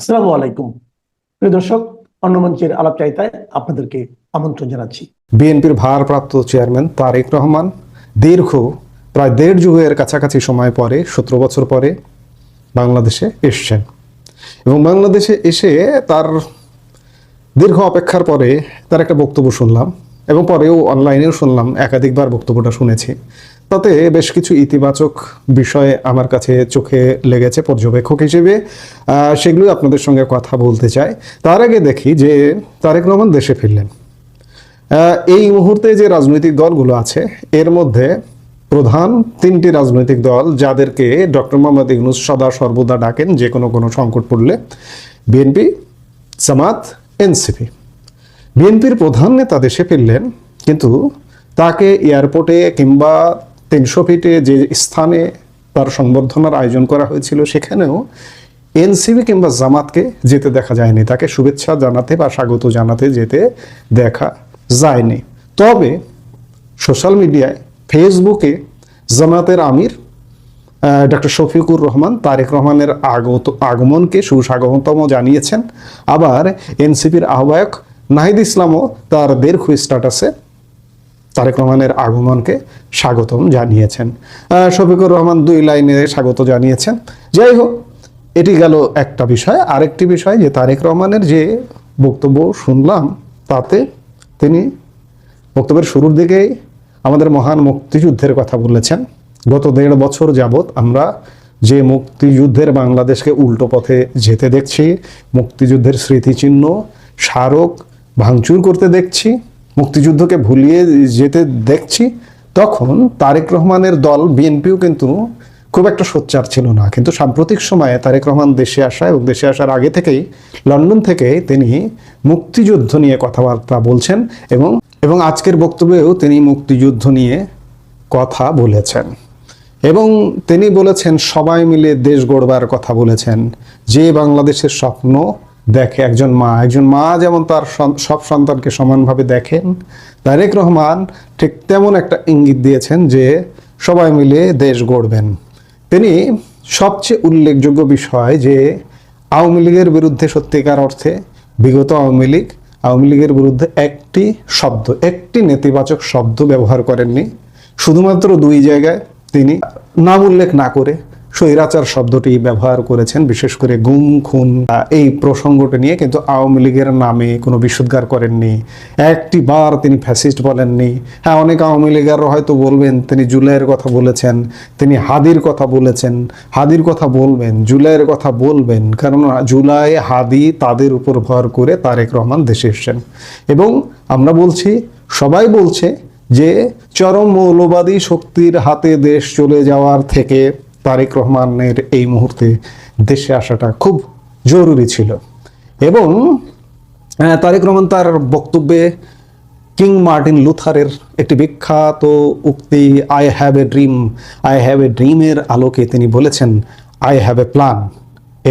আসসালামু আলাইকুম প্রিয় দর্শক, অন্য মঞ্চের আলাপচারিতায় আপনাদেরকে আমন্ত্রণ জানাচ্ছি। বিএনপির ভারপ্রাপ্ত চেয়ারম্যান তারেক রহমান দীর্ঘ প্রায় দেড় যুগের কাছাকাছি সময় পরে 17 বছর পরে বাংলাদেশে এসছেন এবং বাংলাদেশে এসে তার দীর্ঘ অপেক্ষার পরে তার একটা বক্তব্য শুনলাম এবং পরেও অনলাইনেও শুনলাম, একাধিকবার বক্তব্যটা শুনেছি। তাতে বেশ কিছু ইতিবাচক বিষয় আমার কাছে চোখে লেগেছে পর্যবেক্ষক হিসেবে, সেগুলো আপনাদের সঙ্গে কথা বলতে চাই। তার আগে দেখি যে তারেক রহমান দেশে ফিরলেন। এই মুহূর্তে যে রাজনৈতিক দলগুলো আছে এর মধ্যে প্রধান তিনটি রাজনৈতিক দল যাদেরকে ডক্টর মোহাম্মদ ইউনূস সদা সর্বদা ডাকেন যে কোনো সংকট পড়লে, বিএনপি, জামাত, এনসিপি। বিএনপির প্রধান নেতা দেশে ফিরলেন, কিন্তু তাকে এয়ারপোর্টে কিংবা 300 ফিটে যে স্থানে তার সংবর্ধনার আয়োজন করা হয়েছিল সেখানেও এনসিপি কিংবা জামাতকে যেতে দেখা যায়নি, তাকে শুভেচ্ছা জানাতে বা স্বাগত জানাতে যেতে দেখা যায়নি। তবে সোশ্যাল মিডিয়ায়, ফেসবুকে জামাতের আমির ডক্টর শফিকুর রহমান তারেক রহমানের আগমনকে সুস্বাগতম জানিয়েছেন। আবার এনসিপির আহ্বায়ক নাহিদ ইসলামও তার দীর্ঘ স্ট্যাটাসে তারেক রহমানের আগমনকে স্বাগতম জানিয়েছেন। শফিকুর রহমান 2 লাইনে স্বাগত জানিয়েছেন। যাই হোক, এটি গেল একটা বিষয়। আরেকটি বিষয় যে তারেক রহমানের যে বক্তব্য শুনলাম, তাতে তিনি বক্তব্যের শুরুর দিকেই আমাদের মহান মুক্তিযুদ্ধের কথা বলেছেন। গত 1.5 বছর যাবৎ আমরা যে মুক্তিযুদ্ধের বাংলাদেশকে উল্টো পথে যেতে দেখছি, মুক্তিযুদ্ধের স্মৃতিচিহ্ন স্মারক ভাঙচুর করতে দেখছি, মুক্তিযুদ্ধকে ভুলিয়ে যেতে দেখছি, তখন তারেক রহমানের দল বিএনপিও কিন্তু খুব একটা সোচ্চার ছিল না। কিন্তু সাম্প্রতিক সময়ে তারেক রহমান দেশে আসা এবং দেশে আসার আগে থেকেই লন্ডন থেকে তিনি মুক্তিযুদ্ধ নিয়ে কথাবার্তা বলছেন এবং আজকের বক্তব্যেও তিনি মুক্তিযুদ্ধ নিয়ে কথা বলেছেন এবং তিনি বলেছেন সবাই মিলে দেশ গড়বার কথা বলেছেন। যে বাংলাদেশের স্বপ্ন দেখে একজন মা যেমন তার সব সন্তানকে সমানভাবে দেখেন, তারেক রহমান ঠিক তেমন একটা ইঙ্গিত দিয়েছেন যে সবাই মিলে দেশ গড়বেন। তিনি সবচেয়ে উল্লেখযোগ্য বিষয় যে আওয়ামী লীগের বিরুদ্ধে সত্যিকার অর্থে বিগত আওয়ামী লীগের বিরুদ্ধে একটি নেতিবাচক শব্দ ব্যবহার করেননি। শুধুমাত্র 2 জায়গায় তিনি নাম উল্লেখ না করে স্বৈরাচার শব্দটি ব্যবহার করেছেন, বিশেষ করে গুম খুন এই প্রসঙ্গটি নিয়ে, কিন্তু আওয়ামী লীগের নামে কোনো বিষোদ্গার করেননি। একটি বার তিনি ফ্যাসিস্ট বলেননি। হ্যাঁ, অনেক আওয়ামী লীগের হয়তো বলবেন তিনি জুলাইয়ের কথা বলেছেন, তিনি হাদির কথা বলেছেন। হাদির কথা বলবেন, জুলাইয়ের কথা বলবেন, কারণ জুলাই হাদি তাদের উপর ভর করে তারেক রহমান দেশে এসেছেন। এবং আমরা বলছি, সবাই বলছে যে চরম মৌলবাদী শক্তির হাতে দেশ চলে যাওয়ার থেকে তারেক রহমানের এই মুহূর্তে দেশে আসাটা খুব জরুরি ছিল। এবং তারেক রহমান তার বক্তব্যে কিং মার্টিন লুথারের একটি বিখ্যাত উক্তি আই হ্যাভ এ ড্রিমের আলোকে তিনি বলেছেন আই হ্যাভ এ প্ল্যান,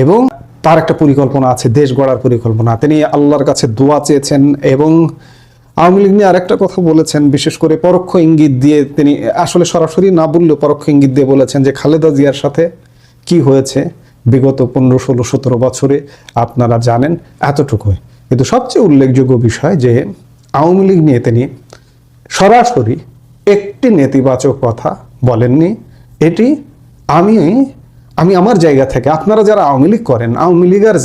এবং তার একটা পরিকল্পনা আছে, দেশ গড়ার পরিকল্পনা। তিনি আল্লাহর কাছে দোয়া চেয়েছেন এবং আওয়ামী লীগ নিয়ে আরেকটা কথা বলেছেন, বিশেষ করে পরোক্ষ ইঙ্গিত দিয়ে, তিনি আসলে সরাসরি না বললেও পরোক্ষ ইঙ্গিত দিয়ে বলেছেন যে খালেদা জিয়ার সাথে কি হয়েছে বিগত 15, 16, 17 বছরে আপনারা জানেন, এতটুকুই। কিন্তু সবচেয়ে উল্লেখযোগ্য বিষয় যে আওয়ামী লীগ নিয়ে তিনি সরাসরি একটি নেতিবাচক কথা বলেননি। এটি আমি আমার জায়গা থেকে, আপনারা যারা আওয়ামী লীগ করেন, আওয়ামী লীগের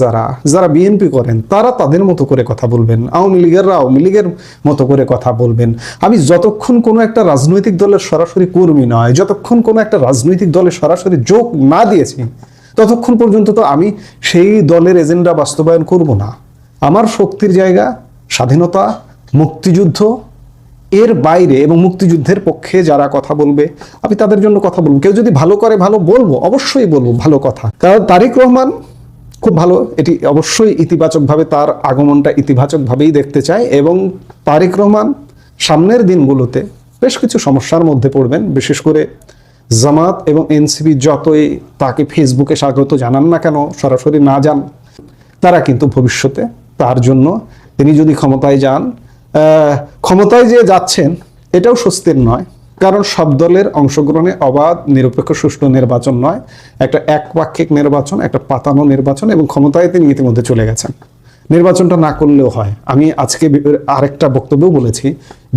যারা বিএনপি করেন, তারা তাদের মতো করে কথা বলবেন, আওয়ামী লীগেররা আওয়ামী লীগের মতো করে কথা বলবেন। আমি যতক্ষণ কোনো একটা রাজনৈতিক দলের সরাসরি কর্মী নয়, যতক্ষণ কোনো একটা রাজনৈতিক দলের সরাসরি যোগ না দিয়েছি, ততক্ষণ পর্যন্ত তো আমি সেই দলের এজেন্ডা বাস্তবায়ন করব না। আমার শক্তির জায়গা স্বাধীনতা, মুক্তিযুদ্ধ, এর বাইরে এবং মুক্তিযুদ্ধের পক্ষে যারা কথা বলবে আমি তাদের জন্য কথা বলবো। কেউ যদি ভালো করে ভালো বলবো, অবশ্যই বলবো ভালো কথা। কারণ তারেক রহমান খুব ভালো, এটি অবশ্যই ইতিবাচকভাবে, তার আগমনটা ইতিবাচকভাবেই দেখতে চাই। এবং তারেক রহমান সামনের দিনগুলোতে বেশ কিছু সমস্যার মধ্যে পড়বেন, বিশেষ করে জামাত এবং এনসিপি যতই তাকে ফেসবুকে স্বাগত জানান না কেন, সরাসরি না যান, তারা কিন্তু ভবিষ্যতে তার জন্য, তিনি যদি ক্ষমতায় যান, ক্ষমতায় যে যাচ্ছেন এটাও স্বস্তির নয়। কারণ সব দলের অংশগ্রহণে অবাধ নিরপেক্ষ সুষ্ঠু নির্বাচন নয়, একটা একপাক্ষিক নির্বাচন, একটা পাতানো নির্বাচন, এবং ক্ষমতায় তিনি ইতিমধ্যে চলে গেছেন। নির্বাচনটা না করলেও হয়। আমি আজকে আরেকটা বক্তব্য বলেছি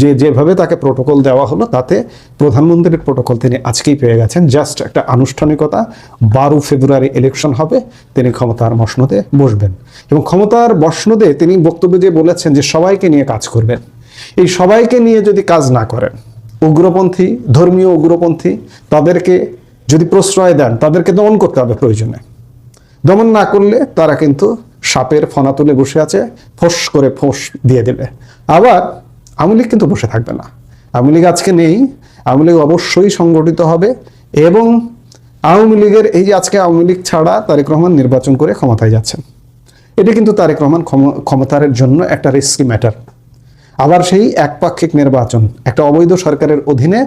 যে যেভাবে তাকে প্রোটোকল দেওয়া হলো তাতে প্রধানমন্ত্রীর প্রোটোকল তিনি আজকেই পেয়ে গেছেন। জাস্ট একটা আনুষ্ঠানিকতা, 12 ফেব্রুয়ারি ইলেকশন হবে, তিনি ক্ষমতার মসনদে বসবেন। এবং ক্ষমতার মসনদে তিনি বক্তব্যে যে বলেছেন যে সবাইকে নিয়ে কাজ করবেন, এই সবাইকে নিয়ে যদি কাজ না করেন, উগ্রপন্থী, ধর্মীয় উগ্রপন্থী, তাদেরকে যদি প্রশ্রয় দেন, তাদেরকে দমন করতে হবে প্রয়োজনে। দমন না করলে তারা কিন্তু সাপের ফনা তুলে বসে আছে, ফোঁস করে ফোঁস দিয়ে দেবে। আবার আওয়ামী লীগ কিন্তু বসে থাকবে না। আওয়ামী লীগ আজকে নেই, আওয়ামী লীগ অবশ্যই সংগঠিত হবে। এবং আওয়ামী লীগের এই যে আজকে আওয়ামী লীগ ছাড়া তারেক রহমান নির্বাচন করে ক্ষমতায় যাচ্ছেন, এটি কিন্তু তারেক রহমান ক্ষমতার জন্য একটা রিস্কি ম্যাটার। আবার সেই একপাক্ষিক নির্বাচন, একটা অবৈধ সরকারের অধীনে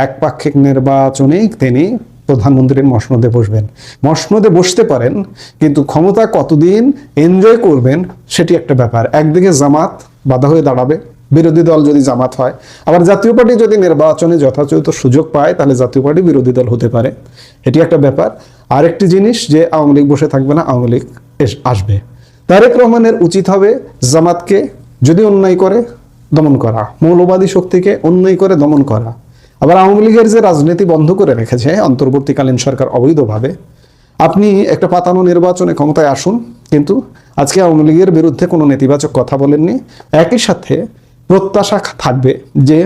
একপাক্ষিক নির্বাচনেই তিনি প্রধানমন্ত্রীর মসনদে বসবেন। মসনদে বসতে পারেন, কিন্তু ক্ষমতা কতদিন এনজয় করবেন সেটি একটা ব্যাপার। একদিকে জামাত বাধা হয়ে দাঁড়াবে, বিরোধী দল যদি জামাত হয়, আবার জাতীয় পার্টি যদি নির্বাচনে যথাযথ সুযোগ পায় তাহলে জাতীয় পার্টি বিরোধী দল হতে পারে, এটি একটা ব্যাপার। আরেকটি জিনিস যে আওয়ামী লীগ বসে থাকবে না, আওয়ামী লীগ আসবে। তারেক রহমানের উচিত হবে জামাতকে যদি অন্যায় করে দমন করা, মৌলবাদী শক্তিকে অন্যায় করে দমন করা। আবার আওয়ামী লীগের যে রাজনীতি বন্ধ করে রেখেছে অন্তর্বর্তীকালীন সরকার অবৈধভাবে, আপনি একটা পাতানো নির্বাচনে ক্ষমতায় আসুন, কিন্তু আজকে আওয়ামী লীগের বিরুদ্ধে কোনো নেতিবাচক কথা বলেননি। একই সাথে প্রত্যাশা থাকবে যে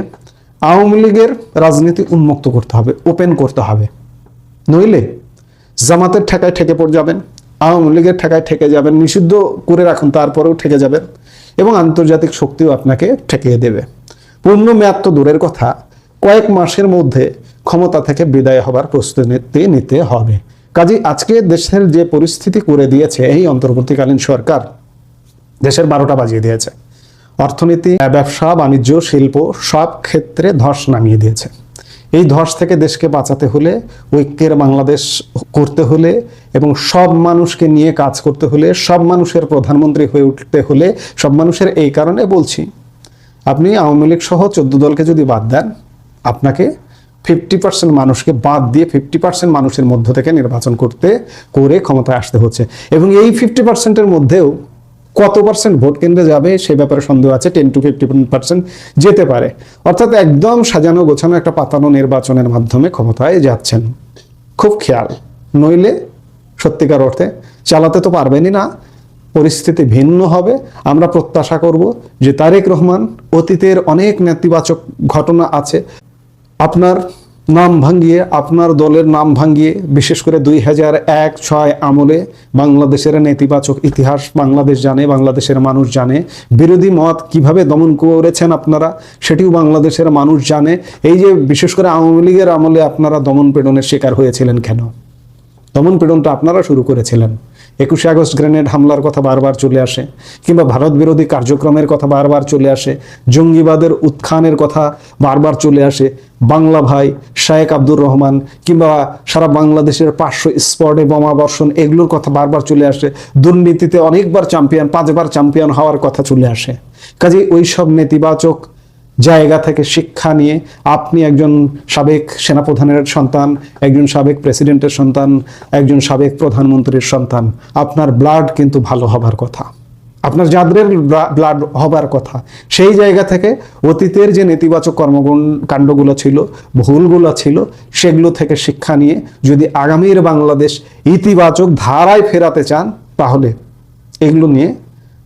আওয়ামী লীগের রাজনীতি উন্মুক্ত করতে হবে, ওপেন করতে হবে, নইলে জামাতের ঠেকায় ঠেকে পড়ে যাবেন, আওয়ামী লীগের ঠেকায় ঠেকে যাবেন, নিষিদ্ধ করে রাখুন তারপরেও ঠেকে যাবেন, এবং আন্তর্জাতিক শক্তিও আপনাকে ঠেকিয়ে দেবে। পূর্ণ মেয়াদ তো দূরের কথা, কয়েক মাসের মধ্যে ক্ষমতা থেকে বিদায় হবার প্রস্তুতি নিতে হবে। কাজেই আজকে দেশের যে পরিস্থিতি করে দিয়েছে এই অন্তর্বর্তীকালীন সরকার, দেশের 12টা বাজিয়ে দিয়েছে। অর্থনীতি, ব্যবসা বাণিজ্য, শিল্প সব ক্ষেত্রে ধস নামিয়ে দিয়েছে। এই ধস থেকে দেশকে বাঁচাতে হলে, ঐক্যের বাংলাদেশ করতে হলে, এবং সব মানুষকে নিয়ে কাজ করতে হলে, সব মানুষের প্রধানমন্ত্রী হয়ে উঠতে হলে, সব মানুষের, এই কারণে বলছি, আপনি আওয়ামী লীগ সহ 14 দলকে যদি বাদ দেন, আপনাকে 50% মানুষকে বাদ দিয়ে 50% মানুষের মধ্য থেকে নির্বাচন করে ক্ষমতায় আসতে হচ্ছে। এবং এই 50%-এর মধ্যেও কত পার্সেন্ট ভোট কেন্দ্রে যাবে সে ব্যাপারে সন্দেহ আছে। 10 to 50% যেতে পারে। অর্থাৎ একদম সাজানো গোছানো একটা পাতানো নির্বাচনের মাধ্যমে ক্ষমতায় যাচ্ছেন। খুব খেয়াল, নইলে সত্যিকার অর্থে চালাতে তো পারবেনই না, পরিস্থিতি ভিন্ন হবে। আমরা প্রত্যাশা করব যে তারেক রহমান, অতীতের অনেক নেতিবাচক ঘটনা আছে, আপনার নাম ভাঙিয়ে, আপনার দলের নাম ভাঙিয়ে, বিশেষ করে 2001-06 আমলে বাংলাদেশের নেতিবাচক ইতিহাস বাংলাদেশ জানে, বাংলাদেশের মানুষ জানে। বিরোধী মত কিভাবে দমন করেছেন আপনারা সেটিও বাংলাদেশের মানুষ জানে। এই যে বিশেষ করে আওয়ামী লীগের আমলে আপনারা দমন পীড়নের শিকার হয়েছিলেন কেন? দমন পীড়নটা আপনারা শুরু করেছিলেন। 21শে আগস্ট গ্রেনেড হামলার কথা বারবার চলে আসে, কিংবা ভারত বিরোধী কার্যক্রমের কথা বারবার চলে আসে, জঙ্গিবাদের উত্থানের কথা বারবার চলে আসে। বাংলা ভাই, শায়েক আব্দুর রহমান, কিংবা সারা বাংলাদেশের 500 স্পটে বোমা বর্ষণ, এগুলোর কথা বারবার চলে আসে। দুর্নীতিতে অনেকবার চ্যাম্পিয়ন, 5বার চ্যাম্পিয়ন হওয়ার কথা চলে আসে। কাজে ওই সব নেতিবাচক জায়গা থেকে শিক্ষা নিয়ে আপনি একজন সাবেক সেনাপ্রধানের সন্তান, একজন সাবেক প্রেসিডেন্টের সন্তান, একজন সাবেক প্রধানমন্ত্রীর সন্তান, আপনার ব্লাড কিন্তু ভালো হবার কথা, আপনার যাদের ব্লাড হবার কথা। সেই জায়গা থেকে অতীতের যে নেতিবাচক কর্মকাণ্ডগুলো ছিল, ভুলগুলো ছিল, সেগুলো থেকে শিক্ষা নিয়ে যদি আগামীর বাংলাদেশ ইতিবাচক ধারায় ফেরাতে চান, তাহলে এগুলো নিয়ে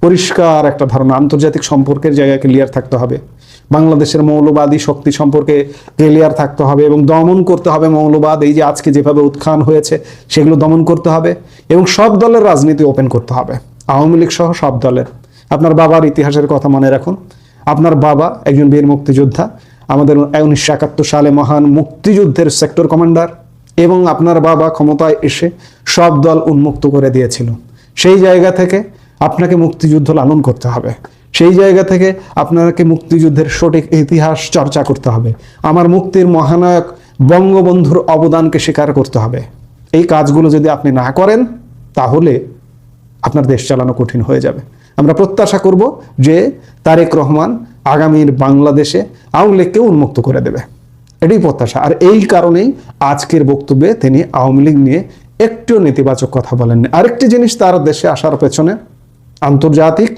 পরিষ্কার একটা ধারণা, আন্তর্জাতিক সম্পর্কের জায়গায় ক্লিয়ার থাকতে হবে, বাংলাদেশের মৌলবাদী শক্তি সম্পর্কে ক্লিয়ার থাকতে হবে, এবং দমন করতে হবে মৌলবাদ। এই যে আজকে যেভাবে উত্থান হয়েছে সেগুলো দমন করতে হবে, এবং সব দলের রাজনীতি ওপেন করতে হবে, আওয়ামী লীগ সহ সব দলের। আপনার বাবার ইতিহাসের কথা মনে রাখুন। আপনার বাবা একজন বীর মুক্তিযোদ্ধা, আমাদের 1971 সালে মহান মুক্তিযুদ্ধের সেক্টর কমান্ডার, এবং আপনার বাবা ক্ষমতায় এসে সব দল উন্মুক্ত করে দিয়েছিল। সেই জায়গা থেকে আপনাকে মুক্তিযুদ্ধ লালন করতে হবে, সেই জায়গা থেকে আপনাকে মুক্তিযুদ্ধের সঠিক ইতিহাস চর্চা করতে হবে, আমার মুক্তির মহানায়ক বঙ্গবন্ধুর অবদানকে স্বীকার করতে হবে। এই কাজগুলো যদি আপনি না করেন, তাহলে আপনার দেশ চালানো কঠিন হয়ে যাবে। আমরা প্রত্যাশা করব যে তারেক রহমান আগামীর বাংলাদেশে আওয়ামী লীগকে উন্মুক্ত করে দেবে। এটাই প্রত্যাশা। আর এই কারণেই আজকের বক্তব্যে তিনি আওয়ামী লীগ নিয়ে একটু নেতিবাচক কথা বলেননি। আরেকটি জিনিস, তার দেশে আসার পেছনে আন্তর্জাতিক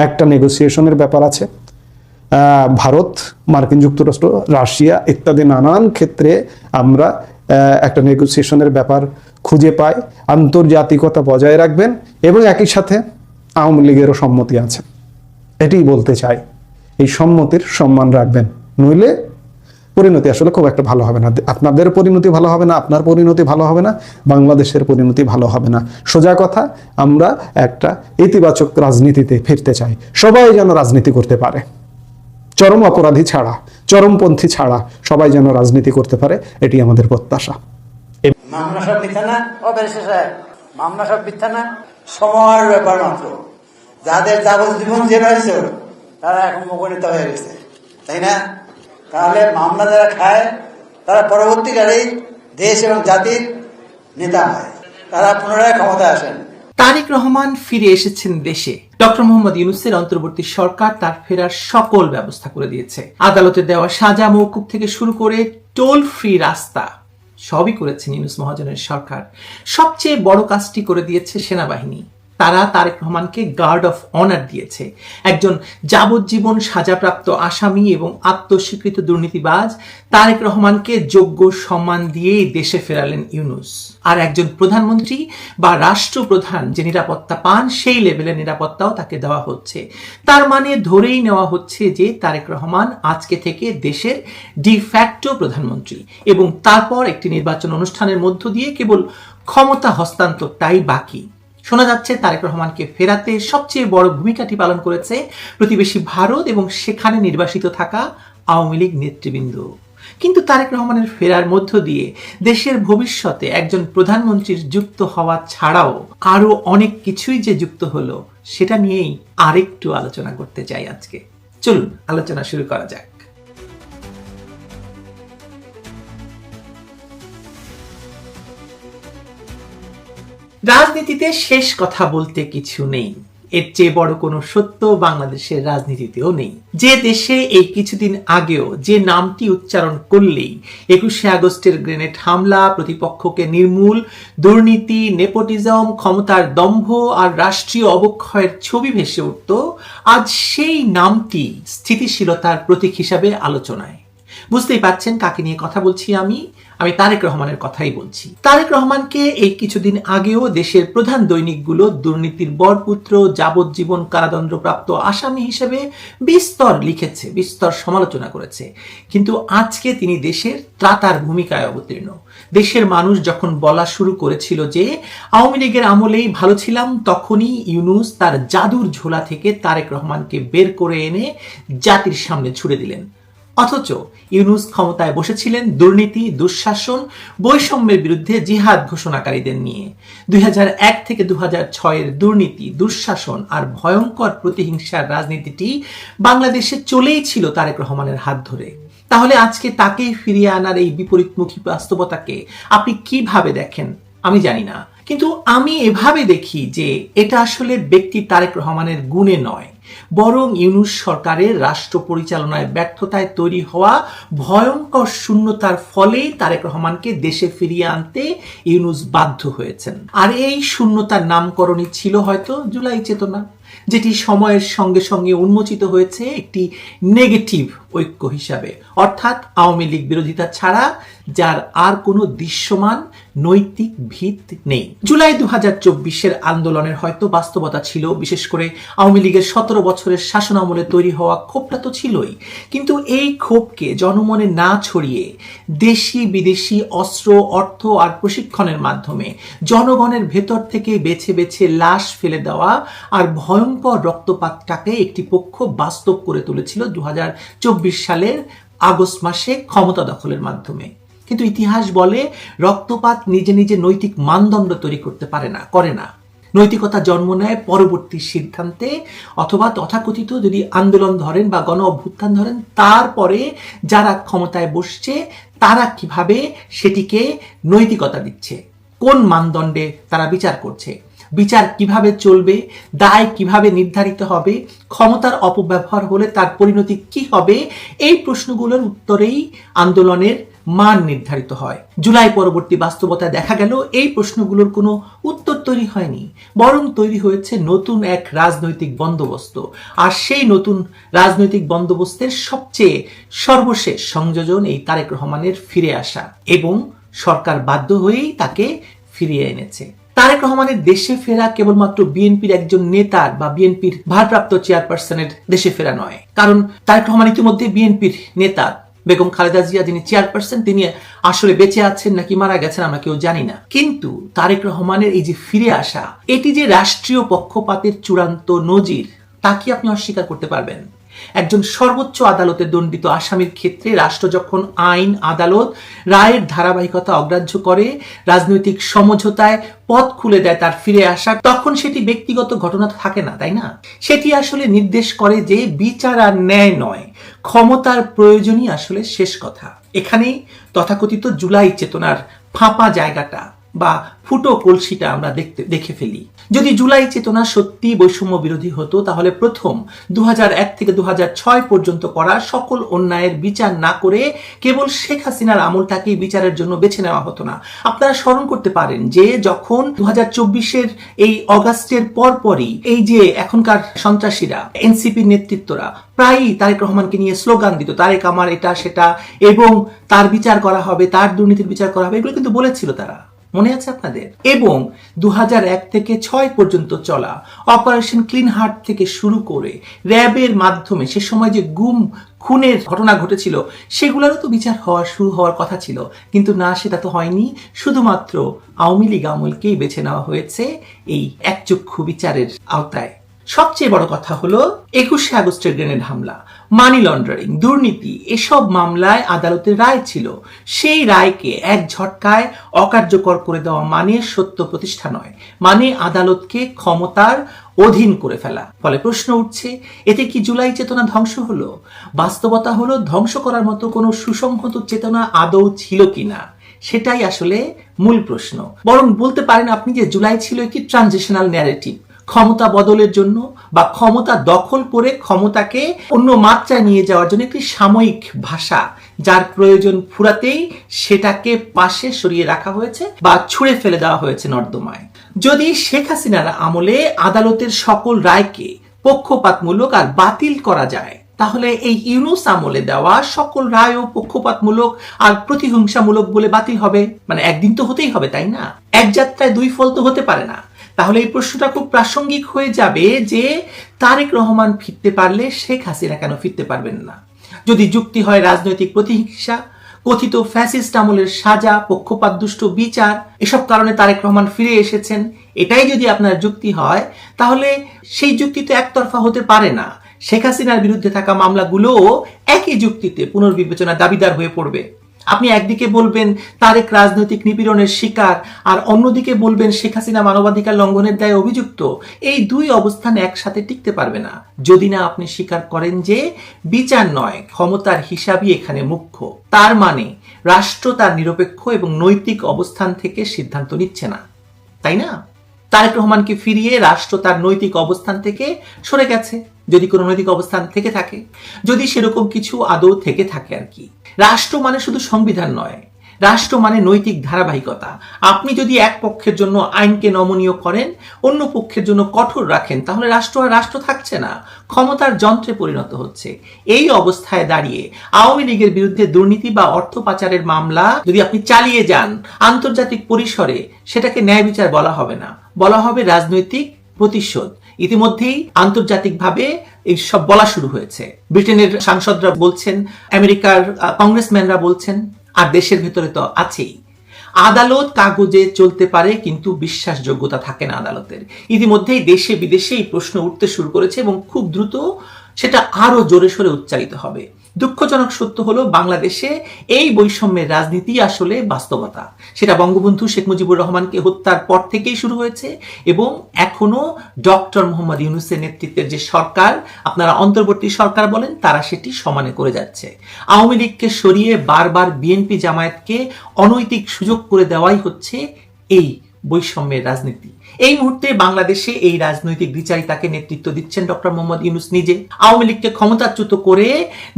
একটা নেগোসিয়েশনের ব্যাপার আছে। ভারত, মার্কিন যুক্তরাষ্ট্র, রাশিয়া ইত্যাদি নানান ক্ষেত্রে আমরা একটা নেগোসিয়েশনের ব্যাপার খুঁজে পাই। আন্তর্জাতিকতা বজায় রাখবেন এবং একই সাথে আওয়ামী লীগেরও সম্মতি আছে, এটাই বলতে চাই। এই সম্মতির সম্মান রাখবেন, নইলে পরিণতি আসলে খুব একটা ভালো হবে না। আপনাদের পরিণতি ভালো হবে না, আপনার পরিণতি ভালো হবে না, বাংলাদেশের পরিণতি ভালো হবে না। সোজা কথা, আমরা একটা ইতিবাচক রাজনীতিতে ফিরতে চাই। সবাই যেন রাজনীতি করতে পারে, চরম অপরাধী ছাড়া, চরমপন্থী ছাড়া সবাই যেন রাজনীতি করতে পারে, এটি আমাদের প্রত্যাশা। মামলা সব মিথ্যা না? ও ব্যারিস্টার সাহেব, মামলা সব মিথ্যা না? সময়ের ব্যাপার মাত্র। যাদের যাবজ্জীবন জেল হয়েছে তারা এখন মুখরিত হয়ে গেছে, তাই না? তাহলে মামলা যারা খায় তারা পরবর্তীকালেই দেশ এবং জাতির নেতা হয়, তারা পুনরায় ক্ষমতায় আসেন। তারেক রহমান ফিরে এসেছেন দেশে। ডক্টর মোহাম্মদ ইউনূসের অন্তর্বর্তী সরকার তার ফেরার সকল ব্যবস্থা করে দিয়েছে। আদালতে দেওয়া সাজা মওকুফ থেকে শুরু করে টোল ফ্রি রাস্তা সবই করেছেন ইউনূস মহাজনের সরকার। সবচেয়ে বড় কাজটি করে দিয়েছে সেনাবাহিনী। তারা তারেক রহমানকে গার্ড অফ অনার দিয়েছে। একজন যাবজ্জীবন সাজাপ্রাপ্ত আসামি এবং আত্মস্বীকৃত দুর্নীতিবাজ তারেক রহমানকে যোগ্য সম্মান দিয়েই দেশে ফেরালেন ইউনূস। আর একজন প্রধানমন্ত্রী বা রাষ্ট্রপ্রধান যে নিরাপত্তা পান, সেই লেভেলের নিরাপত্তাও তাকে দেওয়া হচ্ছে। তার মানে ধরেই নেওয়া হচ্ছে যে তারেক রহমান আজকে থেকে দেশের ডিফ্যাক্টো প্রধানমন্ত্রী এবং তারপর একটি নির্বাচন অনুষ্ঠানের মধ্য দিয়ে কেবল ক্ষমতা হস্তান্তরটাই বাকি। শোনা যাচ্ছে তারেক রহমানকে ফেরাতে সবচেয়ে বড় ভূমিকাটি পালন করেছে প্রতিবেশী ভারত এবং সেখানে নির্বাসিত থাকা আওয়ামী লীগ নেতৃবৃন্দ। কিন্তু তারেক রহমানের ফেরার মধ্য দিয়ে দেশের ভবিষ্যতে একজন প্রধানমন্ত্রীর যুক্ত হওয়া ছাড়াও আরো অনেক কিছুই যে যুক্ত হলো, সেটা নিয়েই আরেকটু আলোচনা করতে চাই আজকে। চলুন আলোচনা শুরু করা যাক। রাজনীতিতে শেষ কথা বলতে কিছু নেই, এর চেয়ে বড় কোনো সত্য বাংলাদেশের রাজনীতিতেও নেই। যে দেশে এই কিছুদিন আগেও যে নামটি উচ্চারণ করলেই 21শে আগস্টের গ্রেনেড হামলা, প্রতিপক্ষকে নির্মূল, দুর্নীতি, নেপোটিজম, ক্ষমতার দম্ভ আর রাষ্ট্রীয় অবক্ষয়ের ছবি ভেসে উঠত, আজ সেই নামটি স্থিতিশীলতার প্রতীক হিসাবে আলোচনায়। বুঝতেই পারছেন কাকে নিয়ে কথা বলছি। আমি তারেক রহমানের কথাই বলছি। তারেক রহমানকে এই কিছুদিন আগেও দেশের প্রধান দৈনিকগুলো দুর্নীতির বরপুত্র, যাবজ্জীবন কারাদণ্ডপ্রাপ্ত আসামি হিসেবে বিস্তর লিখেছে, বিস্তর সমালোচনা করেছে। কিন্তু আজকে তিনি দেশের ত্রাতার ভূমিকায় অবতীর্ণ। দেশের মানুষ যখন বলা শুরু করেছিল যে আওয়ামী লীগের আমলেই ভালো ছিলাম, তখনই ইউনূস তার জাদুর ঝোলা থেকে তারেক রহমানকে বের করে এনে জাতির সামনে ছুড়ে দিলেন। অথচ ইউনূস ক্ষমতায় বসেছিলেন দুর্নীতি, দুঃশাসন, বৈষম্যের বিরুদ্ধে জিহাদ ঘোষণাকারীদের নিয়ে। 2001 থেকে 2006 দুর্নীতি, দুঃশাসন আর ভয়ঙ্কর প্রতিহিংসার রাজনীতিটি বাংলাদেশে চলেই ছিল তারেক রহমানের হাত ধরে। তাহলে আজকে তাকেই ফিরিয়ে আনার এই বিপরীতমুখী বাস্তবতাকে আপনি কিভাবে দেখেন আমি জানি না, কিন্তু আমি এভাবে দেখি যে এটা আসলে ব্যক্তি তারেক রহমানের গুণে নয়, বরং ইউনূস সরকারের রাষ্ট্র পরিচালনায় ব্যর্থতায় তৈরি হওয়া ভয়ঙ্কর শূন্যতার ফলেই তারেক রহমানকে দেশে ফিরিয়ে আনতে ইউনূস বাধ্য হয়েছেন। আর এই শূন্যতার নামকরণই ছিল হয়তো জুলাই চেতনা, যেটি সময়ের সঙ্গে সঙ্গে উন্মোচিত হয়েছে একটি নেগেটিভ ঐক্য হিসাবে, অর্থাৎ আওয়ামী লীগ বিরোধিতা ছাড়া যার আর কোনো দৃশ্যমান নৈতিক ভিত নেই। জুলাই 2024 আন্দোলনের হয়তো বাস্তবতা ছিল, বিশেষ করে আওয়ামী লীগের 17 বছরের শাসন আমলে তৈরি হওয়া ক্ষোভটা তো ছিলই, কিন্তু এই ক্ষোভকে জনমনে না ছড়িয়ে দেশি বিদেশি অস্ত্র, অর্থ আর প্রশিক্ষণের মাধ্যমে জনগণের ভেতর থেকে বেছে বেছে লাশ ফেলে দেওয়া আর ভয়ঙ্কর রক্তপাতটাকে একটি পক্ষ বাস্তব করে তুলেছিল 2024 সালের আগস্ট মাসে ক্ষমতা দখলের মাধ্যমে। কিন্তু ইতিহাস বলে রক্তপাত নিজে নিজে নৈতিক মানদণ্ড তৈরি করতে করে না। নৈতিকতা জন্ম নেয় পরবর্তী সিদ্ধান্তে, অথবা তথাকথিত যদি আন্দোলন ধরেন বা গণ অভ্যুত্থান ধরেন, তারপরে যারা ক্ষমতায় বসছে তারা কিভাবে সেটিকে নৈতিকতা দিচ্ছে, কোন মানদণ্ডে তারা বিচার করছে। বিচার কিভাবে চলবে, দায় কিভাবে নির্ধারিত হবে, ক্ষমতার অপব্যবহার হলে তার পরিণতি কি হবে, এই প্রশ্নগুলোর উত্তরেই আন্দোলনের মান নির্ধারিত হয়। জুলাই পরবর্তী বাস্তবতায় দেখা গেল এই প্রশ্নগুলোর কোনো উত্তর তৈরি হয়নি, বরং তৈরি হয়েছে নতুন এক রাজনৈতিক বন্দোবস্ত। আর সেই নতুন রাজনৈতিক বন্দোবস্তের সবচেয়ে সর্বশেষ সংযোজন এই তারেক রহমানের ফিরে আসা, এবং সরকার বাধ্য হয়েই তাকে ফিরিয়ে এনেছে। তারেক রহমানের দেশে ফেরা কেবলমাত্র বিএনপির একজন নেতার বা বিএনপির ভারপ্রাপ্ত চেয়ারপারসনের দেশে ফেরা নয়, কারণ তারেক রহমান ইতিমধ্যে বিএনপির নেতা বেগম খালেদা জিয়া যিনি চেয়ারপারসন, তিনি আসলে বেঁচে আছেন নাকি মারা গেছেন আমরা কেউ জানি না। কিন্তু তারেক রহমানের এই যে ফিরে আসা, এটি যে রাষ্ট্রীয় পক্ষপাতের চূড়ান্ত নজির, তা কি আপনি অস্বীকার করতে পারবেন? একজন সর্বোচ্চ আদালতে দণ্ডিত আসামির ক্ষেত্রে রাষ্ট্র যখন আইন আদালত রায়ের ধারাবাহিকতা অগ্রাহ্য করে রাজনৈতিক সমঝোতায় পথ খুলে দেয় তার ফিরে আসা, তখন সেটি ব্যক্তিগত ঘটনা থাকে না, তাই না? সেটি আসলে নির্দেশ করে যে বিচার আর ন্যায় নয়, ক্ষমতার প্রয়োজনই আসলে শেষ কথা। এখানেই তথাকথিত জুলাই চেতনার ফাঁপা জায়গাটা বা ফুটো কলসিটা আমরা দেখে ফেলি। যদি জুলাই চেতনা সত্যি বৈষম্য বিরোধী হতো, তাহলে প্রথম 2001 থেকে 2006 পর্যন্ত করা সকল অন্যায়ের বিচার না করে কেবল শেখ হাসিনার আমলটাকেই বিচারের জন্য বেছে নেওয়া হতো না। আপনারা স্মরণ করতে পারেন যে যখন 2024-এর এই অগাস্টের পরপরই এই যে এখনকার সন্ত্রাসীরা, এনসিপির নেতৃত্বরা প্রায়ই তারেক রহমানকে নিয়ে স্লোগান দিত, তারেক আমার এটা সেটা, এবং তার বিচার করা হবে, তার দুর্নীতির বিচার করা হবে, এগুলো কিন্তু বলেছিল তারা, মনে আছে আপনাদের? এবং 2001 থেকে 6 পর্যন্ত চলা অপারেশন ক্লিন হার্ট থেকে শুরু করে র্যাবের মাধ্যমে সে সময় যে গুম খুনের ঘটনা ঘটেছিল, সেগুলোরও তো বিচার শুরু হওয়ার কথা ছিল, কিন্তু না, সেটা তো হয়নি। শুধুমাত্র আওয়ামী লীগ আমলকেই বেছে নেওয়া হয়েছে এই একচক্ষু বিচারের আওতায়। সবচেয়ে বড় কথা হলো 21শে আগস্টের গ্রেনেড হামলা, মানি লন্ডারিং, দুর্নীতি, এসব মামলায় আদালতের রায় ছিল। সেই রায়কে এক ঝটকায় অকার্যকর করে দেওয়া মানে সত্য প্রতিষ্ঠা নয়, মানে আদালতকে ক্ষমতার অধীন করে ফেলা। ফলে প্রশ্ন উঠছে, এতে কি জুলাই চেতনা ধ্বংস হলো? বাস্তবতা হলো ধ্বংস করার মতো কোনো সুসংহত চেতনা আদৌ ছিল কিনা, সেটাই আসলে মূল প্রশ্ন। বরং বলতে পারেন আপনি যে জুলাই ছিল একটি ট্রানজিশনাল ন্যারেটিভ, ক্ষমতা বদলের জন্য বা ক্ষমতা দখল করে ক্ষমতাকে অন্য মাত্রায় নিয়ে যাওয়ার জন্য একটি সাময়িক ভাষা, যার প্রয়োজন ফুরাতেই সেটাকে পাশে সরিয়ে রাখা হয়েছে বা ছুঁড়ে ফেলে দেওয়া হয়েছে নর্দমায়। যদি শেখ হাসিনার আমলে আদালতের সকল রায়কে পক্ষপাতমূলক আর বাতিল করা যায়, তাহলে এই ইউনূস আমলে দেওয়া সকল রায়ও পক্ষপাতমূলক আর প্রতিহিংসামূলক বলে বাতিল হবে। মানে একদিন তো হতেই হবে, তাই না? এক যাত্রায় দুই ফল তো হতে পারে না। তাহলে এই প্রশ্নটা খুব প্রাসঙ্গিক হয়ে যাবে যে তারেক রহমান ফিরতে পারলে শেখ হাসিনা কেন ফিরতে পারবেন না? যদি যুক্তি হয় রাজনৈতিক প্রতিহিংসা, কথিত ফ্যাসিস্ট আমলের সাজা, পক্ষপাতদুষ্ট বিচার, এসব কারণে তারেক রহমান ফিরে এসেছেন, এটাই যদি আপনার যুক্তি হয়, তাহলে সেই যুক্তি তো একতরফা হতে পারে না। শেখ হাসিনার বিরুদ্ধে থাকা মামলাগুলোও একই যুক্তিতে পুনর্বিবেচনার দাবিদার হয়ে পড়বে। আপনি একদিকে বলবেন তারেক রাজনৈতিক নিপীড়নের শিকার, আর অন্যদিকে বলবেন শেখ হাসিনা মানবাধিকার লঙ্ঘনের দায়ে অভিযুক্ত। এই দুই অবস্থান একসাথে টিকতে পারবে না, যদি না আপনি স্বীকার করেন যে বিচার নয়, ক্ষমতার হিসাবই এখানে মুখ্য। তার মানে রাষ্ট্র তার নিরপেক্ষ এবং নৈতিক অবস্থান থেকে সিদ্ধান্ত নিচ্ছে না, তাই না? তারেক রহমানকে ফিরিয়ে রাষ্ট্র তার নৈতিক অবস্থান থেকে সরে গেছে, যদি কোনো নৈতিক অবস্থান থেকে থাকে, যদি সেরকম কিছু আদৌ থেকে থাকে আর কি। রাষ্ট্র মানে শুধু সংবিধান নয়, রাষ্ট্র মানে নৈতিক ধারাবাহিকতা। আপনি যদি এক পক্ষের জন্য আইনকে নমনীয় করেন, অন্য পক্ষের জন্য কঠোর রাখেন, তাহলে রাষ্ট্র আর রাষ্ট্র থাকছে না, ক্ষমতার যন্ত্রে পরিণত হচ্ছে। এই অবস্থায় দাঁড়িয়ে আওয়ামী লীগের বিরুদ্ধে দুর্নীতি বা অর্থ পাচারের মামলা যদি আপনি চালিয়ে যান আন্তর্জাতিক পরিসরে, সেটাকে ন্যায় বিচার বলা হবে না, বলা হবে রাজনৈতিক প্রতিশোধ। ইতিমধ্যেই আন্তর্জাতিকভাবে এই সব বলা শুরু হয়েছে। ব্রিটেনের সাংসদরা বলছেন, আমেরিকার কংগ্রেসম্যানরা বলছেন, আর দেশের ভেতরে তো আছেই। আদালত কাগজে চলতে পারে, কিন্তু বিশ্বাসযোগ্যতা থাকে না আদালতের। ইতিমধ্যেই দেশে বিদেশে এই প্রশ্ন উঠতে শুরু করেছে এবং খুব দ্রুত সেটা আরো জোরে সোরে উচ্চারিত হবে। দুঃখজনক সত্য হলো বাংলাদেশে এই বৈষম্যের রাজনীতি আসলে বাস্তবতা। সেটা বঙ্গবন্ধু শেখ মুজিবুর রহমানকে হত্যার পর থেকেই শুরু হয়েছে এবং এখনো ডক্টর মোহাম্মদ ইউনূসের নেতৃত্বের যে সরকার, আপনারা অন্তর্বর্তী সরকার বলেন, তারা সেটি সমানে করে যাচ্ছে। আওয়ামী লীগকে সরিয়ে বারবার বিএনপি জামায়াতকে অনৈতিক সুযোগ করে দেওয়াই হচ্ছে এই বৈষম্যের রাজনীতি। এই মুহূর্তে বাংলাদেশে এই রাজনৈতিক বিচারিতাকে নেতৃত্ব দিচ্ছেন ডক্টর মোহাম্মদ ইউনূস নিজে। আওয়ামী লীগকে ক্ষমতাচ্যুত করে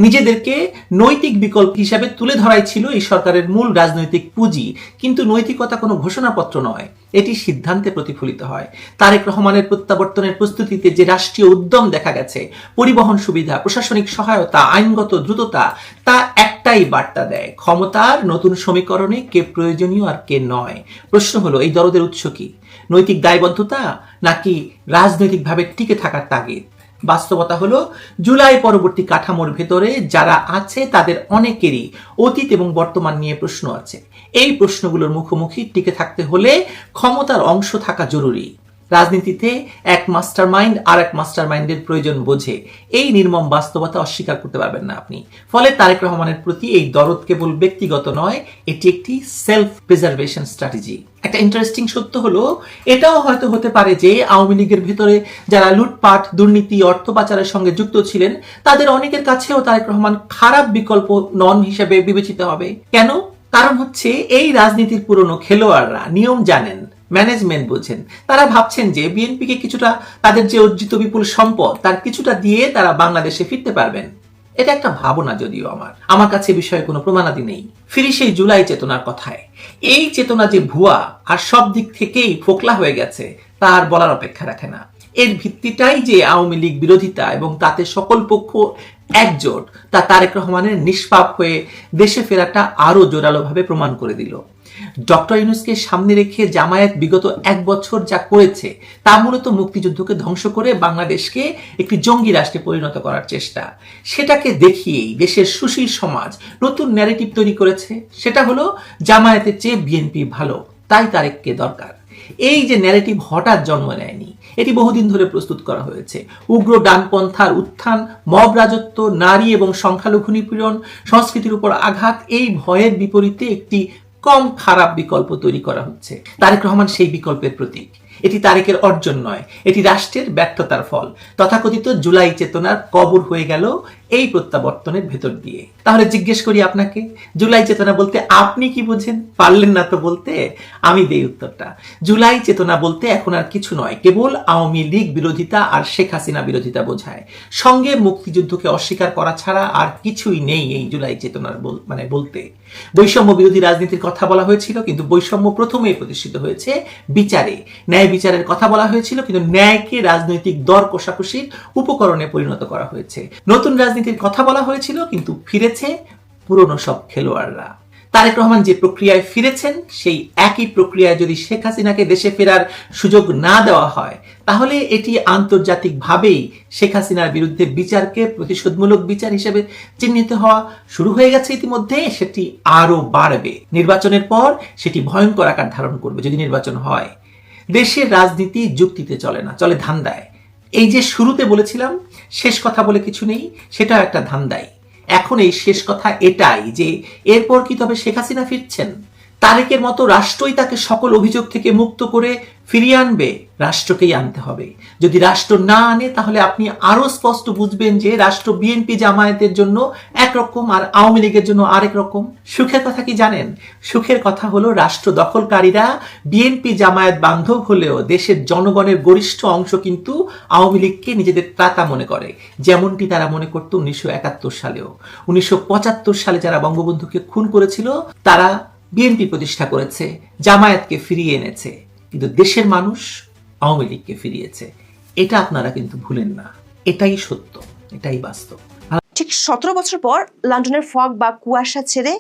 নিজেদেরকে নৈতিক বিকল্প হিসাবে তুলে ধরাই ছিল এই সরকারের মূল রাজনৈতিক পুঁজি। কিন্তু নৈতিকতা কোনো ঘোষণাপত্র নয়, এটি সিদ্ধান্তে প্রতিফলিত হয়। তারেক রহমানের প্রত্যাবর্তনের প্রস্তুতিতে যে রাষ্ট্রীয় উদ্যম দেখা গেছে, পরিবহন সুবিধা, প্রশাসনিক সহায়তা, আইনগত দ্রুততা, তা একটাই বার্তা দেয়, ক্ষমতার নতুন সমীকরণে কে প্রয়োজনীয় আর কে নয়। প্রশ্ন হলো, এই দরদের উৎস কি? নৈতিক দায়বদ্ধতা নাকি রাজনৈতিকভাবে টিকে থাকার তাগিদ? বাস্তবতা হলো, জুলাই পরবর্তী কাঠামোর ভেতরে যারা আছে তাদের অনেকেরই অতীত এবং বর্তমান নিয়ে প্রশ্ন আছে। এই প্রশ্নগুলোর মুখোমুখি টিকে থাকতে হলে ক্ষমতার অংশ থাকা জরুরি। রাজনীতিতে এক মাস্টার মাইন্ড আর এক মাস্টার মাইন্ডের প্রয়োজন বোঝে, এই নির্মম বাস্তবতা অস্বীকার করতে পারবেন না আপনি। ফলে তারেক রহমানের প্রতি এই দরদ কেবল ব্যক্তিগত নয়, এটি একটি সেলফ প্রিজার্ভেশন স্ট্র্যাটেজি। একটা ইন্টারেস্টিং সত্য হলো, এটাও হয়তো হতে পারে যে আওয়ামী লীগের ভেতরে যারা লুটপাট, দুর্নীতি, অর্থ পাচারের সঙ্গে যুক্ত ছিলেন, তাদের অনেকের কাছেও তারেক রহমান খারাপ বিকল্প নন হিসেবে বিবেচিত হবে। কেন? কারণ হচ্ছে, এই রাজনীতির পুরনো খেলোয়াড়রা নিয়ম জানেন, ম্যানেজমেন্ট বোঝেন। তারা ভাবছেন যে বিএনপিকে কিছুটা, তাদের যে অর্জিত বিপুল সম্পদ তার কিছুটা দিয়ে তারা বাংলাদেশে ফিরতে পারবেন। এটা একটা ভাবনা, যদিও আমার কাছে বিষয়ে কোনো প্রমাণাদি নেই। ফিরি সেই জুলাই চেতনার কথায়। এই চেতনা যে ভুয়া আর সব দিক থেকেই ফোকলা হয়ে গেছে, তার বলার অপেক্ষা রাখে না। এর ভিত্তিটাই যে আওয়ামী লীগ বিরোধিতা এবং তাতে সকল পক্ষ একজোট, তা তারেক রহমানের নিষ্পাপ হয়ে দেশে ফেরাটা আরো জোরালোভাবে প্রমাণ করে দিল। ডক্টর ইউনূসকে সামনে রেখে জামায়াত বিগত 1 বছর যা করেছে, তা মূলত মুক্তিযুদ্ধকে ধ্বংস করে বাংলাদেশকে একটি জঙ্গি রাষ্ট্রে পরিণত করার চেষ্টা। সেটাকে দেখিয়েই দেশের সুশীল সমাজ নতুন ন্যারেটিভ তৈরি করেছে। সেটা হলো, জামায়াতের চেয়ে বিএনপি ভালো, তাই তারেককে দরকার। এই যে ন্যারেটিভ হঠাৎ জন্ম নেয়নি, এটি বহুদিন ধরে প্রস্তুত করা হয়েছে। উগ্র ডানপন্থার উত্থান, মব রাজত্ব, নারী এবং সংখ্যালঘু নিপীড়ন, সংস্কৃতির উপর আঘাত, এই ভয়ের বিপরীতে একটি কম খারাপ বিকল্প তৈরি করা হচ্ছে। তারেক রহমান সেই বিকল্পের প্রতীক। এটি তারেকের অর্জন নয়, এটি রাষ্ট্রের ব্যর্থতার ফল। তথাকথিত জুলাই চেতনার কবর হয়ে গেল এই প্রত্যাবর্তনের ভেতর দিয়ে। তাহলে জিজ্ঞেস করি আপনাকে, জুলাই চেতনা বলতে আপনি কি বোঝেন? পারলেন না তো বলতে, আমি দেই উত্তরটা। জুলাই চেতনা বলতে এখন আর কিছু নয়, কেবল আওয়ামী লীগ বিরোধিতা আর শেখ হাসিনা বিরোধিতা বোঝায়। সঙ্গে মুক্তিযুদ্ধকে অস্বীকার করা ছাড়া আর কিছুই নেই এই জুলাই চেতনার বলতে। বৈষম্য বিরোধী রাজনীতির কথা বলা হয়েছিল, কিন্তু বৈষম্য প্রথমেই প্রতিষ্ঠিত হয়েছে বিচারে। ন্যায় বিচারের কথা বলা হয়েছিল, কিন্তু ন্যায়কে রাজনৈতিক দর কষাকষির উপকরণে পরিণত করা হয়েছে। নতুন রাজনীতির কথা বলা হয়েছিল, কিন্তু ফিরেছে পুরনো সব খেলোয়াড়রা। তারেক রহমান যে প্রক্রিয়ায় ফিরেছেন, সেই একই প্রক্রিয়ায় যদি শেখ হাসিনাকে দেশে ফেরার সুযোগ না দেওয়া হয়, তাহলে এটি আন্তর্জাতিকভাবেই শেখ হাসিনার বিরুদ্ধে বিচারকে প্রতিশোধমূলক বিচার হিসেবে চিহ্নিত হওয়া শুরু হয়ে গেছে ইতিমধ্যে। সেটি আরো বাড়বে। নির্বাচনের পর সেটি ভয়ঙ্কর আকার ধারণ করবে, যদি নির্বাচন হয়। দেশের রাজনীতি যুক্তিতে চলে না, চলে ধান্দায়। এই যে শুরুতে বলেছিলাম শেষ কথা বলে কিছু নেই, সেটাও একটা ধান্দাই। এখন এই শেষ কথা এটাই যে এরপর কি তবে শেখ হাসিনা ফিরছেন? তারেকের মতো রাষ্ট্রই তাকে সকল অভিযোগ থেকে মুক্ত করে ফিরিয়ে আনবে? রাষ্ট্রকেই আনতে হবে। যদি রাষ্ট্র না আনে, তাহলে আপনি আরো স্পষ্ট বুঝবেন যে রাষ্ট্র বিএনপি জামায়াতের জন্য একরকম আর আওয়ামী লীগের জন্য আরেক রকম। সুখের কথা কি জানেন? সুখের কথা হলো, রাষ্ট্র দখলকারীরা বিএনপি জামায়াত বান্ধব হলেও দেশের জনগণের গরিষ্ঠ অংশ কিন্তু আওয়ামী লীগকে নিজেদের ত্রাতা মনে করে, যেমনটি তারা মনে করত 1971 সালেও। 1975 সালে যারা বঙ্গবন্ধুকে খুন করেছিল, তারা বিএনপি প্রতিষ্ঠা করেছে, জামায়াতকে ফিরিয়ে এনেছে, কিন্তু দেশের মানুষ আওয়ামী লীগকে ফিরিয়েছে। এটা আপনারা কিন্তু ভুলেন না। এটাই সত্য, এটাই বাস্তব। ঠিক 17 বছর পর লন্ডনের ফগ বা কুয়াশা ছেড়ে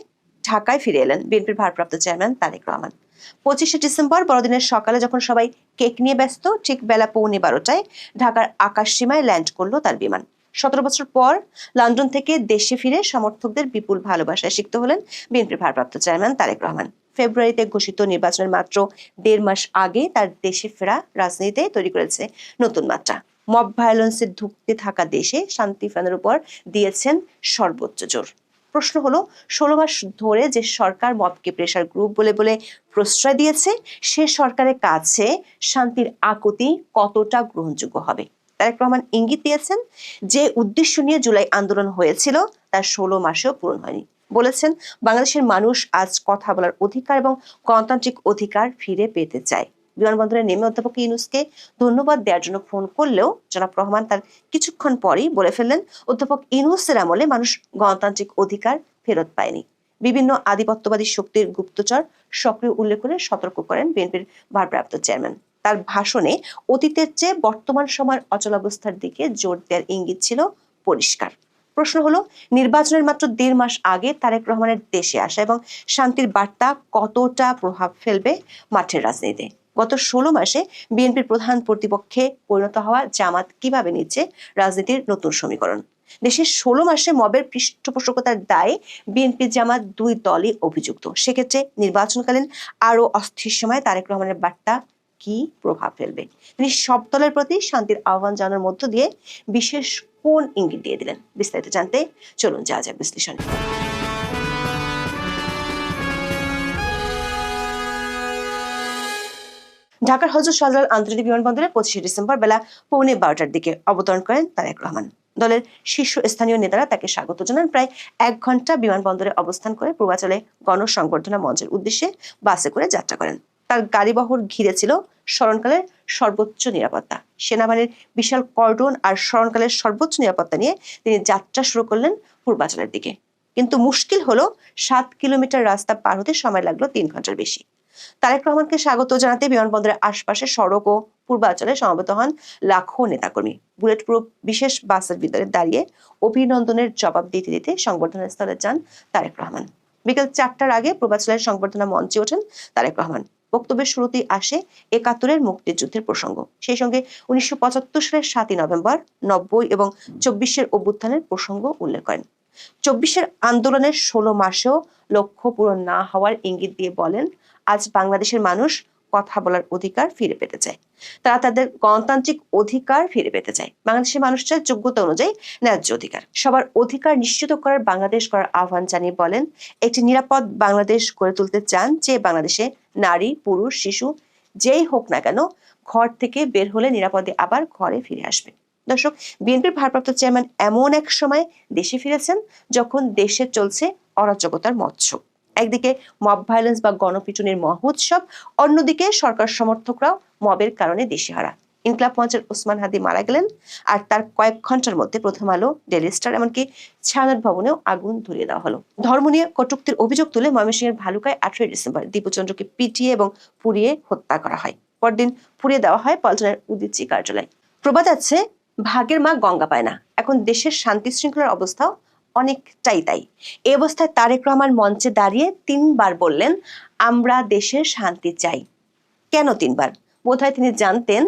ঢাকায় ফিরে এলেন বিএনপির ভারপ্রাপ্ত চেয়ারম্যান তারেক রহমান। 25শে ডিসেম্বর বড়দিনের সকালে যখন সবাই কেক নিয়ে ব্যস্ত, ঠিক বেলা 11:15টায় ঢাকার আকাশ সীমায় ল্যান্ড করলো তার বিমান। 17 বছর পর লন্ডন থেকে দেশে ফিরে সমর্থকদের বিপুল ভালোবাসায় সিক্ত হলেন বিএনপির ভারপ্রাপ্ত চেয়ারম্যান তারেক রহমান। ফেব্রুয়ারিতে ঘোষিত নির্বাচনের মাত্র 1.5 মাস আগে তার দেশে ফেরা রাজনীতিতে তৈরি করেছে নতুন মাত্রা। মব ভায়োলেন্সে ধুঁকতে থাকা দেশে শান্তি ফেরানোর উপর দিয়েছেন সর্বোচ্চ জোর। প্রশ্ন হলো, 16 মাস ধরে যে সরকার মবকে প্রেসার গ্রুপ বলে বলে প্রশ্রয় দিয়েছে, সে সরকারের কাছে শান্তির আকুতি কতটা গ্রহণযোগ্য হবে? তারেক রহমান ইঙ্গিত দিয়েছেন, যে উদ্দেশ্য নিয়ে জুলাই আন্দোলন হয়েছিল তার 16 মাসেও পূরণ হয়নি। বলেছেন, বাংলাদেশের মানুষ আজ কথা বলার অধিকার এবং গণতান্ত্রিক অধিকার ফিরে পেতে চায়। বিমানবন্দরে নেমে অধ্যাপক ইউনূসকে ধন্যবাদ দেওয়ার জন্য ফোন করলেও জনাব রহমান তার কিছুক্ষণ পরেই বলে ফেললেন অধ্যাপক ইউনূসের আমলে মানুষ গণতান্ত্রিক অধিকার ফেরত পায়নি। বিভিন্ন আধিপত্যবাদী শক্তির গুপ্তচর সক্রিয় উল্লেখ করে সতর্ক করেন বিএনপির ভারপ্রাপ্ত চেয়ারম্যান। তার ভাষণে অতীতের চেয়ে বর্তমান সময়ের অচলাবস্থার দিকে জোর দেওয়ার ইঙ্গিত ছিল পরিষ্কার। প্রশ্ন হলো, নির্বাচনের মাত্র 1.5 মাস আগে তারেক রহমানের দেশে আসা এবং শান্তির বার্তা কতটা প্রভাব ফেলবে মাঠের রাজনীতিতে? গত 16 মাসে বিএনপির প্রধান প্রতিপক্ষে পরিণত হওয়া জামাত কিভাবে নিচ্ছে রাজনীতির নতুন সমীকরণ? দেশের 16 মাসে মবের পৃষ্ঠপোষকতার দায়ে বিএনপি জামাত দুই দলই অভিযুক্ত। সেক্ষেত্রে নির্বাচনকালীন আরো অস্থির সময় তারেক রহমানের বার্তা কি প্রভাব ফেলবে? তিনি সব দলের প্রতি শান্তির আহ্বান জানানোর মধ্য দিয়ে বিশেষ কোন ইঙ্গিত দিয়ে দিলেন? বিস্তারিত জানতে চলুন যাওয়া যাক বিশ্লেষণে। ঢাকার হযরত শাহজালাল আন্তর্জাতিক বিমানবন্দরে 25শে ডিসেম্বর বেলা 11:15টার দিকে অবতরণ করেন তারেক রহমান। দলের শীর্ষস্থানীয় নেতারা তাকে স্বাগত জানান। প্রায় 1 ঘন্টা বিমানবন্দরে অবস্থান করে পূর্বাচলে গণসংবর্ধনা মঞ্চের উদ্দেশ্যে বাসে করে যাত্রা করেন। তার গাড়িবহর ঘিরে ছিল স্মরণকালের সর্বোচ্চ নিরাপত্তা। সেনাবাহিনীর বিশাল কর্ডন আর স্মরণকালের সর্বোচ্চ নিরাপত্তা নিয়ে তিনি যাত্রা শুরু করলেন পূর্বাচলের দিকে। কিন্তু মুশকিল হলো 7 কিলোমিটার রাস্তা পার হতে সময় লাগলো 3 ঘন্টার বেশি। তারেক রহমানকে স্বাগত জানাতে বিমানবন্দরের আশপাশে সড়ক ও পূর্বাচলে সমবেত হন লাখো নেতাকর্মী। বুলেট প্রুফ বিশেষ বাসের ভিতরে দাঁড়িয়ে অভিনন্দনের জবাব দিতে দিতে সংবর্ধনা স্থলে যান তারেক রহমান। বিকেল 4টার আগে পূর্বাচলের সংবর্ধনা মঞ্চে ওঠেন তারেক রহমান। বক্তব্যের শুরুতেই আসে 71-এর মুক্তিযুদ্ধের প্রসঙ্গ, সেই সঙ্গে 1975 সালের 7ই নভেম্বর, 90 এবং 24-এর অভ্যুত্থানের প্রসঙ্গ উল্লেখ করেন। 24-এর আন্দোলনের 16 মাসেও লক্ষ্য পূরণ না হওয়ার ইঙ্গিত দিয়ে বলেন, আজ বাংলাদেশের মানুষ কথা বলার অধিকার ফিরে পেতে চায়। তারা তাদের গণতান্ত্রিক অধিকার ফিরে পেতে চায়। বাংলাদেশের মানুষ চায় যোগ্যতা অনুযায়ী ন্যায্য অধিকার। সবার অধিকার নিশ্চিত করার বাংলাদেশ করার আহ্বান জানিয়ে বলেন, একটি নিরাপদ বাংলাদেশ গড়ে তুলতে চান যে বাংলাদেশে নারী, পুরুষ, শিশু যেই হোক না কেন ঘর থেকে বের হলে নিরাপদে আবার ঘরে ফিরে আসবে। দর্শক, বিএনপির ভারপ্রাপ্ত চেয়ারম্যান এমন এক সময় দেশে ফিরেছেন যখন দেশে চলছে অরাজকতার মৎস্য। একদিকে মব ভায়োলেন্স বা গণপিটুনির মহোৎসব, অন্যদিকে সরকার সমর্থকরাও মবের কারণে দিশেহারা। ইনকলাব মঞ্চের ওসমান হাদি মারা গেলেন, আর তার কয়েক ঘন্টার মধ্যে প্রথম আলো, ডেইলি স্টার, এমনকি ছায়ানট ভবনেও আগুন ধরিয়ে দেওয়া হলো। ধর্ম নিয়ে কটূক্তির অভিযোগ তুলে ময়মনসিংহের ভালুকায় 18 ডিসেম্বর দীপুচন্দ্রকে পিটিয়ে এবং পুড়িয়ে হত্যা করা হয়। পরদিন পুড়িয়ে দেওয়া হয় পল্টনের উদীচী কার্যালয়। প্রবাদ আছে, ভাগের মা গঙ্গা পায় না। এখন দেশের শান্তি শৃঙ্খলার অবস্থাও অনেকটাই তাই। এই অবস্থায় তারেক রহমান মঞ্চে দাঁড়িয়ে 3 বার বললেন, আমরা দেশের শান্তি চাই। কেন 3 বার? বোধহয় তিনি জানতেন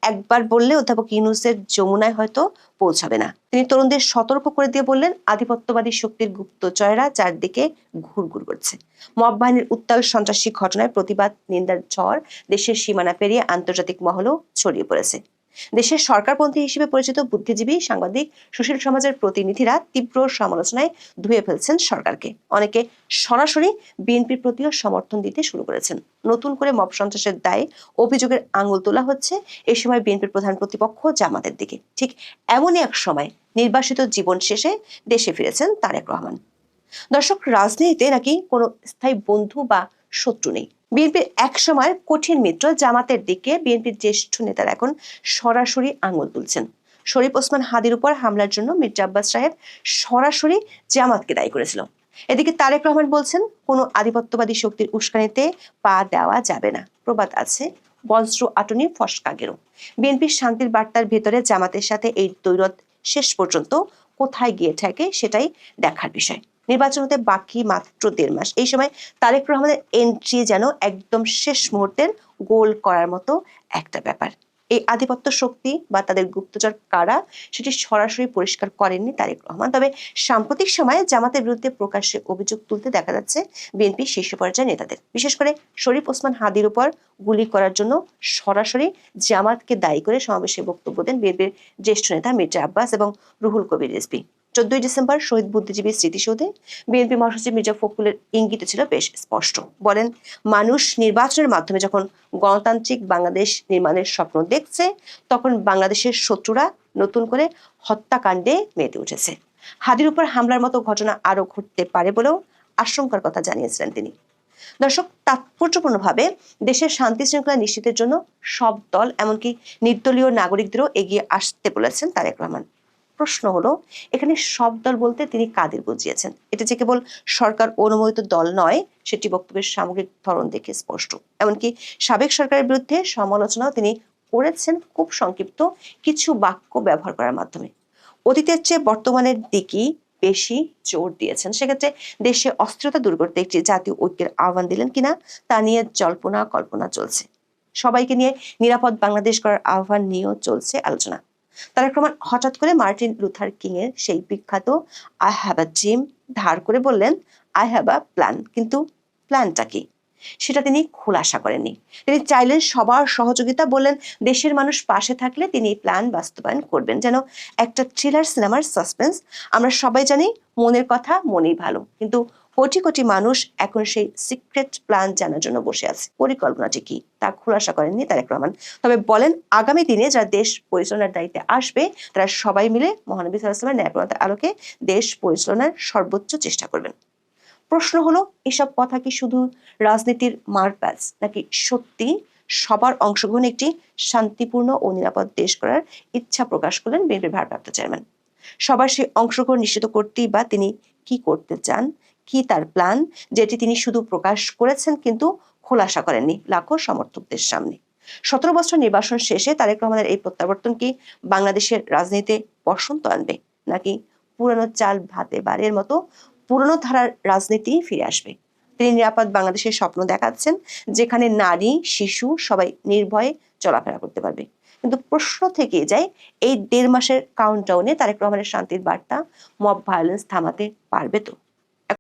একবার বললে অধ্যাপক ইউনূসের যমুনায় হয়তো পৌঁছাবে না। তিনি তরুণদের সতর্ক করে দিয়ে বললেন, আধিপত্যবাদী শক্তির গুপ্তচরেরা চারদিকে ঘুরঘুর করছে। মব বাহিনীর উত্তাল সন্ত্রাসী ঘটনায় প্রতিবাদ, নিন্দার ঝড় দেশের সীমানা পেরিয়ে আন্তর্জাতিক মহলেও ছড়িয়ে পড়েছে। দেশের সরকারপন্থী হিসেবে পরিচিত বুদ্ধিজীবী, সাংবাদিক, সুশীল সমাজের প্রতিনিধিরা তীব্র সমালোচনায় ধুয়ে ফেলছেন সরকারকে। অনেকে সরাসরি বিএনপির প্রতিও সমর্থন দিতে শুরু করেছেন। নতুন করে মব সন্ত্রাসের দায়ে অভিযোগের আঙুল তোলা হচ্ছে এই সময় বিএনপির প্রধান প্রতিপক্ষ জামাতের দিকে। ঠিক এমনই এক সময় নির্বাসিত জীবন শেষে দেশে ফিরেছেন তারেক রহমান। দর্শক, রাজনীতিতে নাকি কোনো স্থায়ী বন্ধু বা শত্রু নেই। বিএনপির এক সময়ের কঠিন মিত্র জামাতের দিকে বিএনপির জ্যেষ্ঠ নেতারা এখন সরাসরি আঙুল তুলছেন। শরীফ ওসমান হাদির উপর হামলার জন্য মির্জা আব্বাস সাহেব সরাসরি জামাতকে দায়ী করেছিল। এদিকে তারেক রহমান বলছেন, কোনো আধিপত্যবাদী শক্তির উস্কানিতে পা দেওয়া যাবে না। প্রবাদ আছে, বজ্র আটনি ফসকা গেরো। বিএনপির শান্তির বার্তার ভেতরে জামাতের সাথে এই দ্বৈরথ শেষ পর্যন্ত কোথায় গিয়ে ঠেকে সেটাই দেখার বিষয়। নির্বাচন হতে বাকি মাত্র 1.5 মাস। এই সময় তারেক রহমানের এন্ট্রি যেন একদম শেষ মুহূর্তের গোল করার মতো একটা ব্যাপার। এই আধিপত্য শক্তি বা তাদের গুপ্তচর কারা সেটি সরাসরি পরিষ্কার করেননি তারেক রহমান। তবে সাম্প্রতিক সময়ে জামাতের বিরুদ্ধে প্রকাশ্যে অভিযোগ তুলতে দেখা যাচ্ছে বিএনপি শীর্ষ পর্যায়ের নেতাদের। বিশেষ করে শরীফ ওসমান হাদির উপর গুলি করার জন্য সরাসরি জামাতকে দায়ী করে সমাবেশে বক্তব্য দেন বিএনপির জ্যেষ্ঠ নেতা মির্জা আব্বাস এবং রুহুল কবির রিজভী। 14 ডিসেম্বর শহীদ বুদ্ধিজীবী স্মৃতিসৌধে বিএনপি মহাসচিব মির্জা ফখরুলের ইঙ্গিত ছিল বেশ স্পষ্ট। বলেন, মানুষ নির্বাচনের মাধ্যমে যখন গণতান্ত্রিক বাংলাদেশ নির্মাণের স্বপ্ন দেখছে, তখন বাংলাদেশের শত্রুরা নতুন করে হত্যাকাণ্ডে মেতে উঠেছে। হাদির উপর হামলার মতো ঘটনা আরো ঘটতে পারে বলেও আশঙ্কার কথা জানিয়েছিলেন তিনি। দর্শক, তাৎপর্যপূর্ণভাবে দেশের শান্তি শৃঙ্খলা নিশ্চিতের জন্য সব দল এমনকি নির্দলীয় নাগরিকদেরও এগিয়ে আসতে বলেছেন তারেক রহমান। প্রশ্ন হলো, এখানে সব দল বলতে তিনি কাদের বুঝিয়েছেন? এটা যে কেবল সরকার অনুমোদিত দল নয়, সেটি বক্তব্যের সামগ্রিক ধরন দেখে স্পষ্ট। এমনকি সাবেক সরকারের বিরুদ্ধে সমালোচনাও তিনি করেছেন খুব সংক্ষিপ্ত কিছু বাক্য ব্যবহার করার মাধ্যমে। অতীতের চেয়ে বর্তমানের দিকেই বেশি জোর দিয়েছেন। সেক্ষেত্রে দেশে অস্থিরতা দূর করতে একটি জাতীয় ঐক্যের আহ্বান দিলেন কিনা তা নিয়ে জল্পনা কল্পনা চলছে। সবাইকে নিয়ে নিরাপদ বাংলাদেশ করার আহ্বান নিয়েও চলছে আলোচনা। তারেক রহমান হঠাৎ করে মার্টিন লুথার কিং এর সেই বিখ্যাত আই হ্যাভ আ ড্রিম ধার করে বললেন আই হ্যাভ আ প্ল্যান, কিন্তু প্ল্যানটা কি সেটা তিনি খোলাসা করেননি। তিনি চাইলেন সবার সহযোগিতা, বললেন দেশের মানুষ পাশে থাকলে তিনি এই প্ল্যান বাস্তবায়ন করবেন। যেন একটা থ্রিলার সিনেমার সাসপেন্স। আমরা সবাই জানি মনের কথা মনেই ভালো, কিন্তু কোটি কোটি মানুষ এখন সেই সিক্রেট প্ল্যান জানার জন্য বসে আছে। পরিকল্পনাটি কি তা খোলাসা করেননি তারেক রহমান, তবে বলেন আগামী দিনে যারা দেশ পরিচালনার দায়িত্বে আসবে তারা সবাই মিলে মহানবী সাল্লাল্লাহু আলাইহি ওয়াসাল্লামের ন্যায়প্রণতার আলোকে দেশ পরিচালনার সর্বোচ্চ চেষ্টা করবেন। প্রশ্ন হলো, এসব কথা কি শুধু রাজনীতির মারপ্যাচ, নাকি সত্যি সবার অংশগ্রহণে একটি শান্তিপূর্ণ ও নিরাপদ দেশ করার ইচ্ছা প্রকাশ করলেন বিএনপির ভারপ্রাপ্ত চেয়ারম্যান? সবার সেই অংশগ্রহণ নিশ্চিত করতেই বা তিনি কি করতে চান, কি তার প্ল্যান, যেটি তিনি শুধু প্রকাশ করেছেন কিন্তু খোলাসা করেননি লাখো সমর্থকদের সামনে? 17 বছর নির্বাসন শেষে তারেক রহমানের এই প্রত্যাবর্তন কি বাংলাদেশের রাজনীতিতে বসন্ত আনবে, নাকি পুরানো চাল ভাতে বাড়ির মতো পুরনো ধারার রাজনীতি ফিরে আসবে? তিনি নিরাপদ বাংলাদেশের স্বপ্ন দেখাচ্ছেন, যেখানে নারী শিশু সবাই নির্ভয়ে চলাফেরা করতে পারবে। কিন্তু প্রশ্ন থেকে যায়, এই 1.5 মাসের কাউন্টডাউনে তারেক রহমানের শান্তির বার্তা মব ভায়োলেন্স থামাতে পারবে তো?